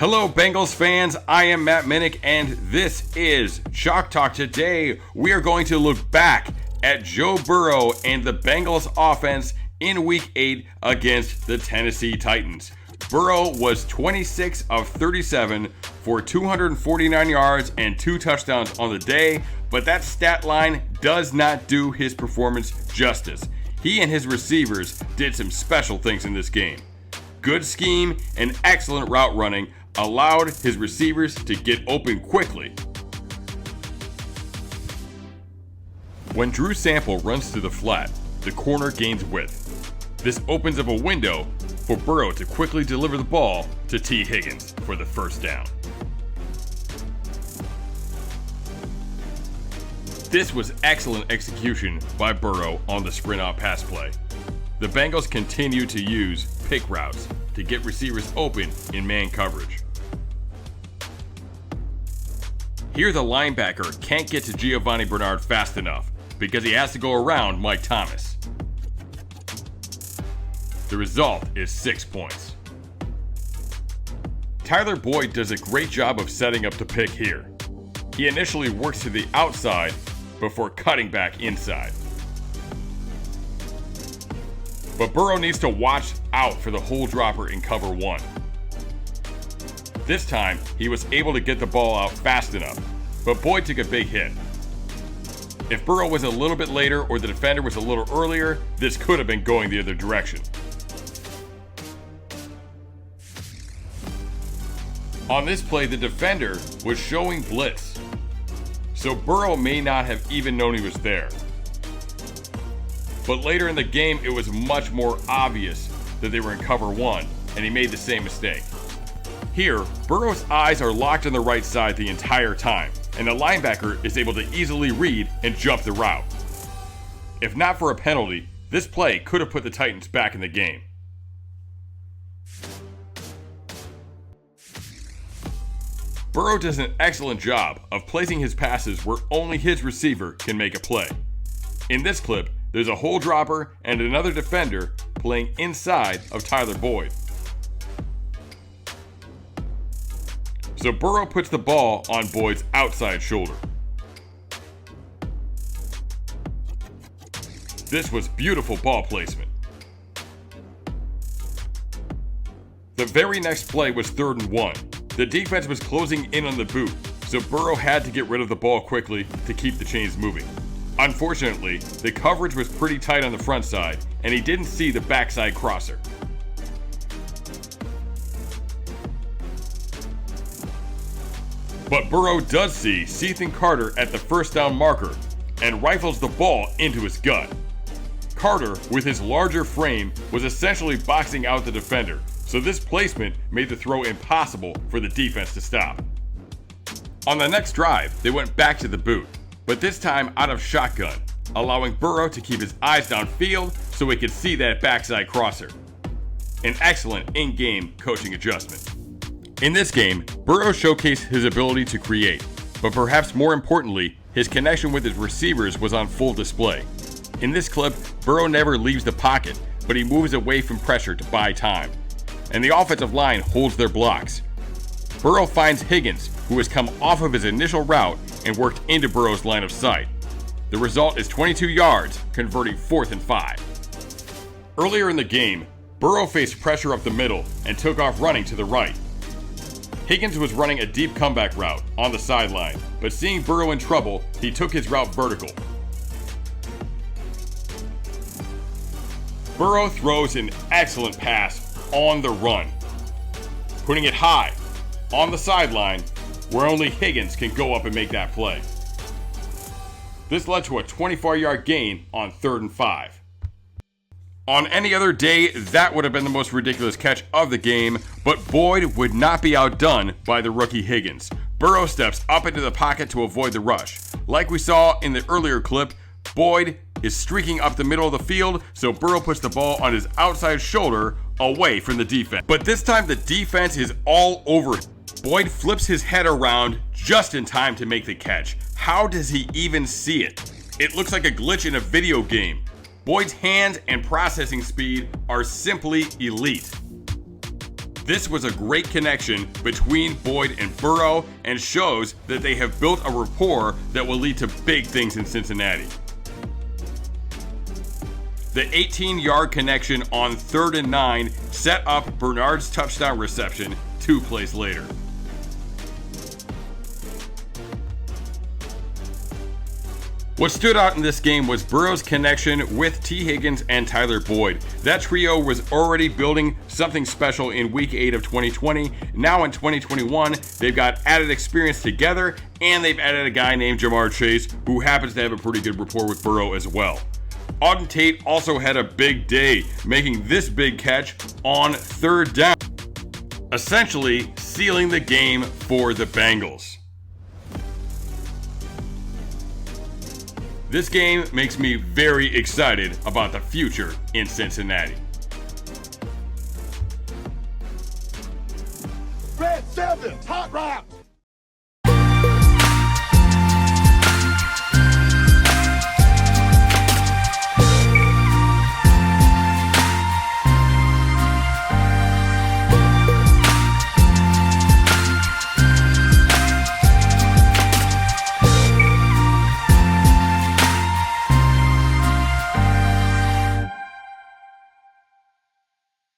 Hello, Bengals fans. I am Matt Minich, and this is Chalk Talk. Today, we are going to look back at Joe Burrow and the Bengals offense in Week 8 against the Tennessee Titans. Burrow was 26 of 37 for 249 yards and 2 touchdowns on the day, but that stat line does not do his performance justice. He and his receivers did some special things in this game. Good scheme and excellent route running allowed his receivers to get open quickly. When Drew Sample runs to the flat, the corner gains width. This opens up a window for Burrow to quickly deliver the ball to T. Higgins for the first down. This was excellent execution by Burrow on the sprint out pass play. The Bengals continue to use pick routes to get receivers open in man coverage. Here the linebacker can't get to Giovanni Bernard fast enough because he has to go around Mike Thomas. The result is 6 points. Tyler Boyd does a great job of setting up the pick here. He initially works to the outside before cutting back inside. But Burrow needs to watch out for the hole dropper in cover 1. This time, he was able to get the ball out fast enough, but Boyd took a big hit. If Burrow was a little bit later or the defender was a little earlier, this could have been going the other direction. On this play, the defender was showing blitz, so Burrow may not have even known he was there. But later in the game, it was much more obvious that they were in cover 1, and he made the same mistake. Here, Burrow's eyes are locked on the right side the entire time, and the linebacker is able to easily read and jump the route. If not for a penalty, this play could have put the Titans back in the game. Burrow does an excellent job of placing his passes where only his receiver can make a play. In this clip, there's a hole dropper and another defender playing inside of Tyler Boyd. So Burrow puts the ball on Boyd's outside shoulder. This was beautiful ball placement. The very next play was 3rd and 1. The defense was closing in on the boot, so Burrow had to get rid of the ball quickly to keep the chains moving. Unfortunately, the coverage was pretty tight on the front side, and he didn't see the backside crosser. But Burrow does see Ethan Carter at the first down marker and rifles the ball into his gut. Carter, with his larger frame, was essentially boxing out the defender, so this placement made the throw impossible for the defense to stop. On the next drive, they went back to the boot, but this time out of shotgun, allowing Burrow to keep his eyes downfield so he could see that backside crosser. An excellent in-game coaching adjustment. In this game, Burrow showcased his ability to create, but perhaps more importantly, his connection with his receivers was on full display. In this clip, Burrow never leaves the pocket, but he moves away from pressure to buy time, and the offensive line holds their blocks. Burrow finds Higgins, who has come off of his initial route and worked into Burrow's line of sight. The result is 22 yards, converting 4th and 5. Earlier in the game, Burrow faced pressure up the middle and took off running to the right. Higgins was running a deep comeback route on the sideline, but seeing Burrow in trouble, he took his route vertical. Burrow throws an excellent pass on the run, putting it high on the sideline where only Higgins can go up and make that play. This led to a 24-yard gain on 3rd and 5. On any other day, that would have been the most ridiculous catch of the game, but Boyd would not be outdone by the rookie Higgins. Burrow steps up into the pocket to avoid the rush. Like we saw in the earlier clip, Boyd is streaking up the middle of the field, so Burrow puts the ball on his outside shoulder away from the defense. But this time the defense is all over it. Boyd flips his head around just in time to make the catch. How does he even see it? It looks like a glitch in a video game. Boyd's hands and processing speed are simply elite. This was a great connection between Boyd and Burrow and shows that they have built a rapport that will lead to big things in Cincinnati. The 18-yard connection on 3rd and 9 set up Bernard's touchdown reception 2 plays later. What stood out in this game was Burrow's connection with T. Higgins and Tyler Boyd. That trio was already building something special in Week 8 of 2020. Now in 2021, they've got added experience together, and they've added a guy named Jamar Chase, who happens to have a pretty good rapport with Burrow as well. Auden Tate also had a big day, making this big catch on 3rd down, essentially sealing the game for the Bengals. This game makes me very excited about the future in Cincinnati. Red 7, hot route.